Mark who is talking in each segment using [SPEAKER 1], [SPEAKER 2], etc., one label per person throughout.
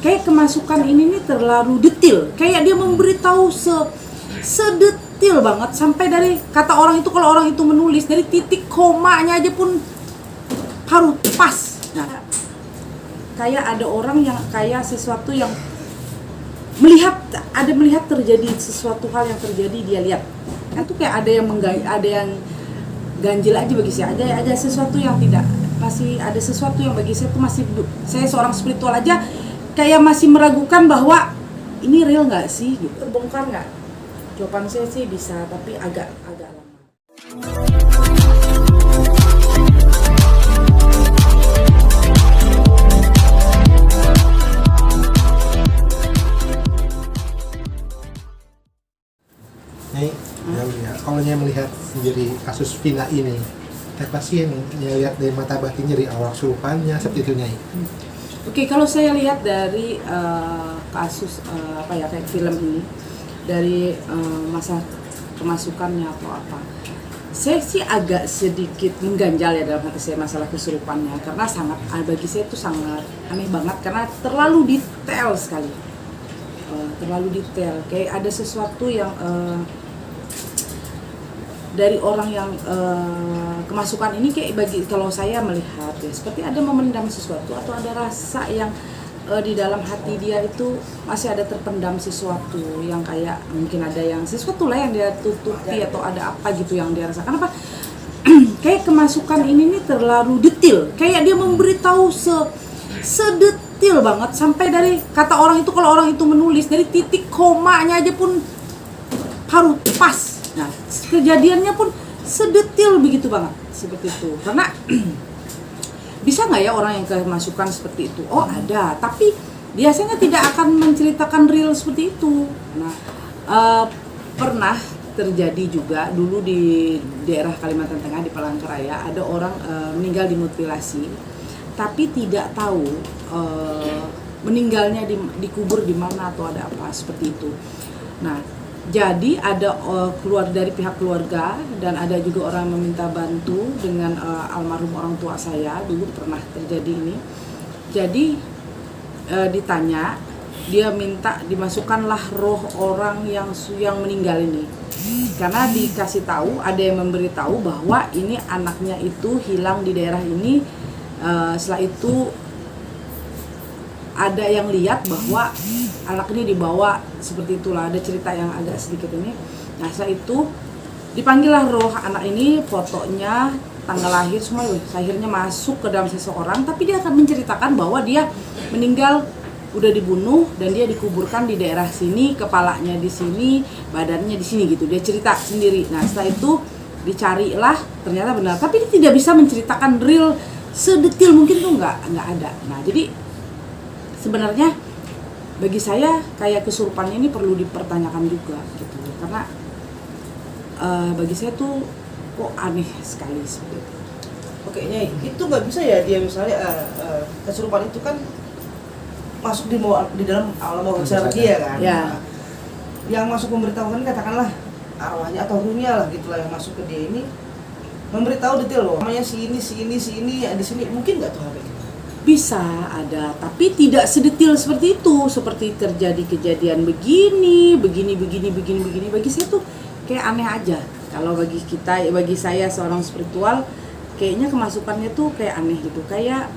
[SPEAKER 1] kayak kemasukan ini nih terlalu detail, kayak dia memberitahu sedetil banget sampai dari kata orang itu, kalau orang itu menulis dari titik komanya aja pun harus pas. Nah, kayak ada orang yang kayak sesuatu yang melihat terjadi sesuatu hal yang terjadi, dia lihat kan tuh kayak ada yang ganjil aja bagi saya, ada sesuatu yang tidak, masih ada sesuatu yang bagi saya tuh masih, saya seorang spiritual aja kayak masih meragukan bahwa ini real nggak sih gitu, terbongkar nggak? Jawaban saya sih bisa, tapi agak lama.
[SPEAKER 2] Kalau saya melihat sendiri kasus Vina ini, pasti ini lihat dari mata batin dari awal kesurupannya seperti itu Nyai.
[SPEAKER 1] Oke, kalau saya lihat dari kasus kayak film ini, dari masa kemasukannya atau apa, saya sih agak sedikit mengganjal ya dalam hati saya masalah kesurupannya, karena sangat, bagi saya itu sangat aneh banget karena terlalu detail sekali, terlalu detail, kayak ada sesuatu yang dari orang yang kemasukan ini, kayak bagi kalau saya melihat ya seperti ada memendam sesuatu atau ada rasa yang di dalam hati dia itu masih ada terpendam sesuatu yang kayak mungkin ada yang sesuatu lah yang dia tutupi atau ada apa gitu yang dia rasakan apa. Kayak kemasukan ini nih terlalu detail, kayak dia memberitahu sedetil banget sampai dari kata orang itu, kalau orang itu menulis dari titik komanya aja pun harus pas. Nah, kejadiannya pun sedetil begitu banget seperti itu. Karena bisa nggak ya orang yang kemasukan seperti itu? Oh ada, tapi biasanya tidak akan menceritakan real seperti itu. Nah, pernah terjadi juga dulu di daerah Kalimantan Tengah di Palangkaraya, ada orang meninggal dimutilasi, tapi tidak tahu meninggalnya dikubur di mana atau ada apa seperti itu. Nah, jadi ada keluar dari pihak keluarga dan ada juga orang yang meminta bantu dengan almarhum orang tua saya, dulu pernah terjadi ini. Jadi ditanya, dia minta dimasukkanlah roh orang yang meninggal ini. Karena dikasih tahu, ada yang memberitahu bahwa ini anaknya itu hilang di daerah ini. Setelah itu ada yang lihat bahwa anak ini dibawa, seperti itulah, ada cerita yang agak sedikit ini. Nah, setelah itu dipanggillah roh anak ini, fotonya, tanggal lahir semua, akhirnya masuk ke dalam seseorang, tapi dia akan menceritakan bahwa dia meninggal, udah dibunuh dan dia dikuburkan di daerah sini, kepalanya di sini, badannya di sini gitu. Dia cerita sendiri. Nah, setelah itu dicarilah, ternyata benar, tapi dia tidak bisa menceritakan real sedetil mungkin tuh nggak ada. Nah, jadi sebenarnya bagi saya kayak kesurupannya ini perlu dipertanyakan juga gitu, karena bagi saya tuh kok aneh sekali seperti itu.
[SPEAKER 3] Oke, Nyai, itu nggak bisa ya dia misalnya kesurupan itu kan masuk di dalam alam bawah sadar dia kan?
[SPEAKER 1] Ya.
[SPEAKER 3] Yang masuk memberitahukan katakanlah arwahnya atau ruhnya lah gitulah yang masuk ke dia ini memberitahu detail loh, namanya si ini di sini, mungkin nggak tuh hal itu?
[SPEAKER 1] Bisa ada, tapi tidak sedetil seperti itu. Seperti terjadi kejadian begini. Bagi saya tuh kayak aneh aja. Kalau bagi saya seorang spiritual, kayaknya kemasukannya tuh kayak aneh gitu. Kayak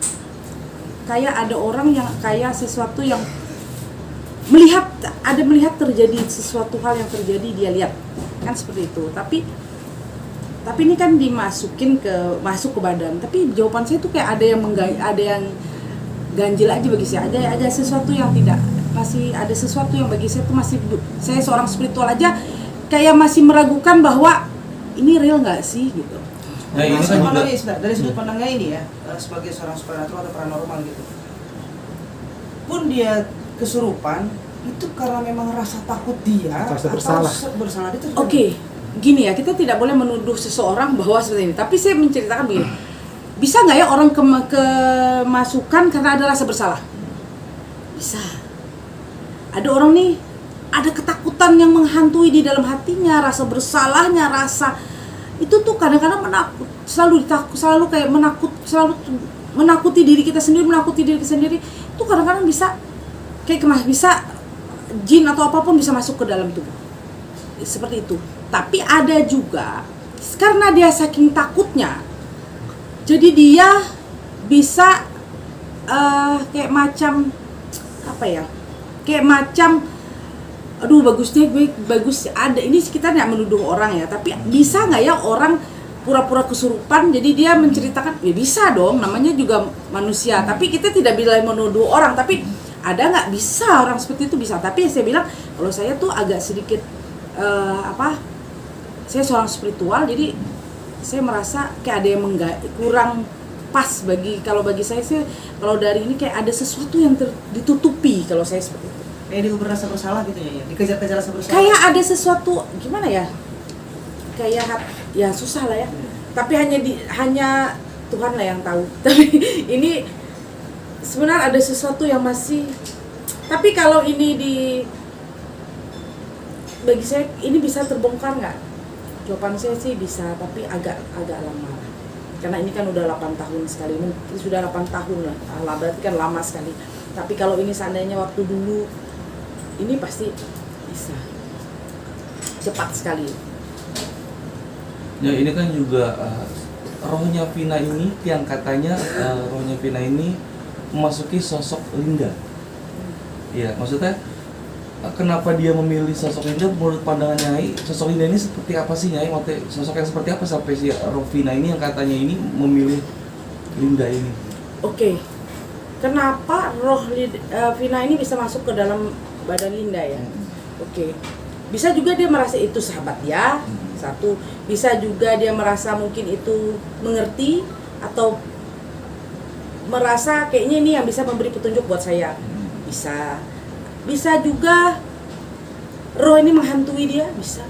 [SPEAKER 1] ada orang yang kayak sesuatu yang melihat terjadi sesuatu hal yang terjadi, dia lihat kan seperti itu. Tapi ini kan masuk ke badan. Tapi jawaban saya tuh kayak ada yang ganjil aja bagi saya. Ada sesuatu yang tidak, masih ada sesuatu yang bagi saya tuh masih, saya seorang spiritual aja kayak masih meragukan bahwa ini real nggak sih gitu.
[SPEAKER 3] Nah, dari sudut pandangnya ini ya, sebagai seorang supernatural atau paranormal gitu, pun dia kesurupan itu karena memang rasa takut dia atau bersalah dia.
[SPEAKER 1] Oke. Gini ya, kita tidak boleh menuduh seseorang bahwa seperti ini, tapi saya menceritakan begini, bisa nggak ya orang kemasukan karena ada rasa bersalah? Bisa. Ada orang nih, ada ketakutan yang menghantui di dalam hatinya, rasa bersalahnya, rasa itu tuh kadang-kadang selalu menakuti diri kita sendiri, itu kadang-kadang bisa bisa jin atau apapun bisa masuk ke dalam tubuh. Seperti itu. Tapi ada juga karena dia saking takutnya, jadi dia bisa kayak macam apa ya? Kayak macam aduh bagusnya gue bagus ada ini kita nggak menuduh orang ya, tapi bisa nggak ya orang pura-pura kesurupan jadi dia menceritakan? Ya bisa dong, namanya juga manusia. Tapi kita tidak bisa menuduh orang, tapi ada nggak bisa orang seperti itu bisa. Tapi saya bilang kalau saya tuh agak sedikit saya seorang spiritual, jadi saya merasa kayak ada yang kurang pas bagi saya sih. Kalau dari ini kayak ada sesuatu yang ditutupi kalau saya seperti itu.
[SPEAKER 3] Kayak dia merasa bersalah gitu ya, dikejar-kejar rasa bersalah.
[SPEAKER 1] Kayak ada sesuatu gimana ya? Kayak ya susah lah ya. Tapi hanya Tuhan lah yang tahu. Tapi ini sebenarnya ada sesuatu yang masih. Tapi kalau ini bagi saya ini bisa terbongkar nggak? Jawaban saya sih bisa, tapi agak lama. Karena ini kan udah 8 tahun sekali, mungkin sudah 8 tahun lah, berarti kan lama sekali. Tapi kalau ini seandainya waktu dulu, ini pasti bisa cepat sekali.
[SPEAKER 4] Ya ini kan juga rohnya Vina ini yang katanya rohnya Vina ini memasuki sosok Linda. Iya, maksudnya kenapa dia memilih sosok Linda? Menurut pandangan Nyai, sosok Linda ini seperti apa sih Nyai? Maksudnya sosok yang seperti apa sampai si roh Vina ini yang katanya ini memilih Linda ini?
[SPEAKER 1] Oke. Kenapa roh Vina ini bisa masuk ke dalam badan Linda ya? Oke. Bisa juga dia merasa itu sahabat ya. Satu, bisa juga dia merasa mungkin itu mengerti atau merasa kayaknya ini yang bisa memberi petunjuk buat saya. Bisa juga roh ini menghantui dia, bisa.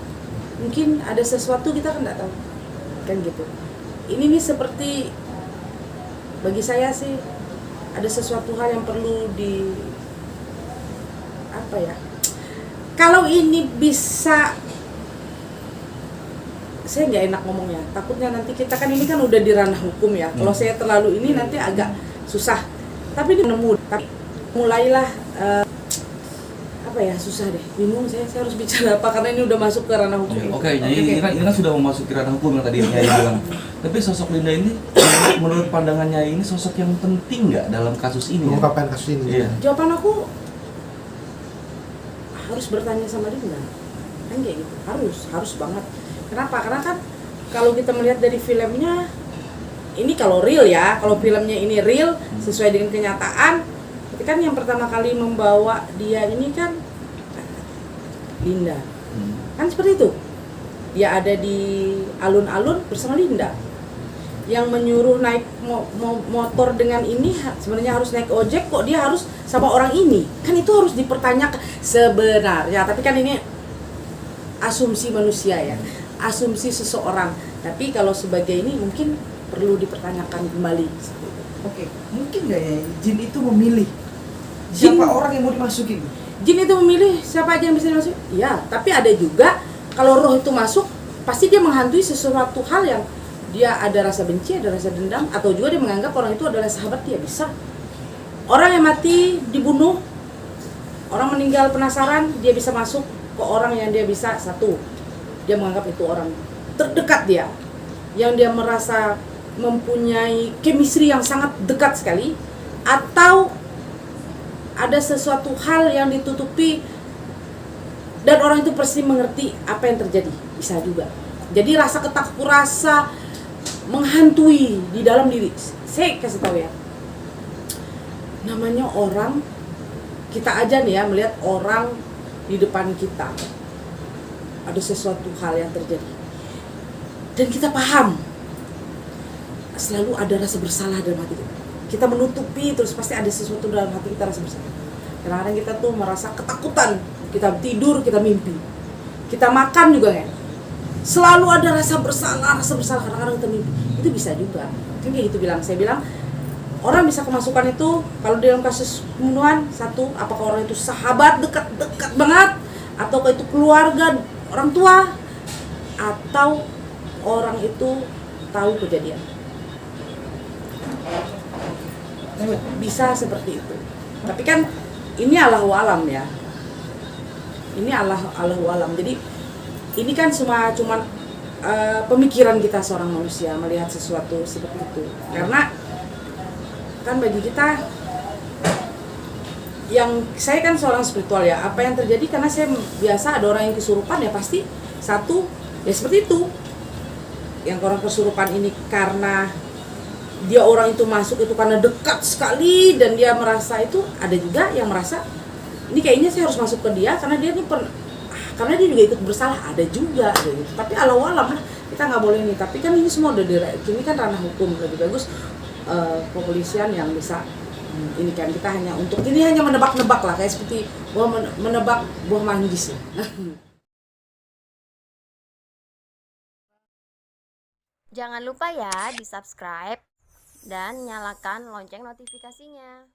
[SPEAKER 1] Mungkin ada sesuatu kita kan nggak tahu, kan gitu. Ini nih seperti bagi saya sih ada sesuatu hal yang perlu kalau ini bisa, saya nggak enak ngomongnya, takutnya nanti kita kan ini kan udah di ranah hukum ya. Kalau saya terlalu ini nanti agak susah. Tapi ini nemu, tapi mulailah susah deh, bingung saya harus bicara apa karena ini udah masuk ke ranah hukum.
[SPEAKER 4] Oke, jadi ini kan sudah memasuki ranah hukum yang tadi Nyai bilang. Tapi sosok Linda ini menurut pandangan Nyai ini sosok yang penting nggak dalam kasus ini?
[SPEAKER 2] Mengungkapkan kasus ini.
[SPEAKER 4] Iya.
[SPEAKER 1] Jawaban aku harus bertanya sama Linda, kan kayak gitu, harus banget. Kenapa? Karena kan kalau kita melihat dari filmnya, ini kalau real ya, kalau filmnya ini real sesuai dengan kenyataan, itu kan yang pertama kali membawa dia ini kan Linda, kan seperti itu. Dia ada di alun-alun bersama Linda. Yang menyuruh naik motor dengan ini sebenarnya harus naik ojek, kok dia harus sama orang ini? Kan itu harus dipertanyakan sebenarnya. Tapi kan ini asumsi manusia ya, asumsi seseorang. Tapi kalau sebagai ini mungkin perlu dipertanyakan kembali.
[SPEAKER 3] Oke, mungkin nggak ya jin itu memilih siapa orang yang mau dimasukin?
[SPEAKER 1] Jin itu memilih siapa aja yang bisa dimasukin? Iya, tapi ada juga kalau roh itu masuk, pasti dia menghantui sesuatu hal yang dia ada rasa benci, ada rasa dendam, atau juga dia menganggap orang itu adalah sahabat dia, bisa. Orang yang mati dibunuh, orang meninggal penasaran, dia bisa masuk ke orang yang dia bisa, satu, dia menganggap itu orang terdekat dia, yang dia merasa mempunyai chemistry yang sangat dekat sekali, atau ada sesuatu hal yang ditutupi dan orang itu pasti mengerti apa yang terjadi, bisa juga. Jadi rasa ketakutan, rasa menghantui di dalam diri. Saya kasih tahu ya, namanya orang, kita aja nih ya melihat orang di depan kita ada sesuatu hal yang terjadi dan kita paham, selalu ada rasa bersalah dalam hati kita. Kita menutupi terus, pasti ada sesuatu dalam hati kita rasa bersalah. Kadang-kadang kita tuh merasa ketakutan, kita tidur, kita mimpi, kita makan juga kan, selalu ada rasa bersalah kadang-kadang kita mimpi. Itu bisa juga, kan kayak gitu bilang. Saya bilang orang bisa kemasukan itu kalau dalam kasus pembunuhan, satu, apakah orang itu sahabat dekat banget, atau itu keluarga, orang tua, atau orang itu tahu kejadian. Bisa seperti itu. Tapi kan ini Allahu alam ya. Ini Allahu alam. Jadi ini kan cuman pemikiran kita seorang manusia melihat sesuatu seperti itu. Karena kan bagi kita, yang saya kan seorang spiritual ya, apa yang terjadi karena saya biasa ada orang yang kesurupan ya pasti satu ya seperti itu. Yang orang kesurupan ini karena dia orang itu masuk itu karena dekat sekali dan dia merasa itu, ada juga yang merasa ini kayaknya saya harus masuk ke dia karena dia tuh karena dia juga ikut bersalah, ada juga gitu. Tapi alam kita nggak boleh nih. Tapi kan ini semua udah ini kan ranah hukum, lebih bagus kepolisian yang bisa ini kan, kita hanya untuk ini hanya menebak-nebak lah, kayak seperti menebak buah manggis ya.
[SPEAKER 5] Jangan lupa ya di subscribe dan nyalakan lonceng notifikasinya.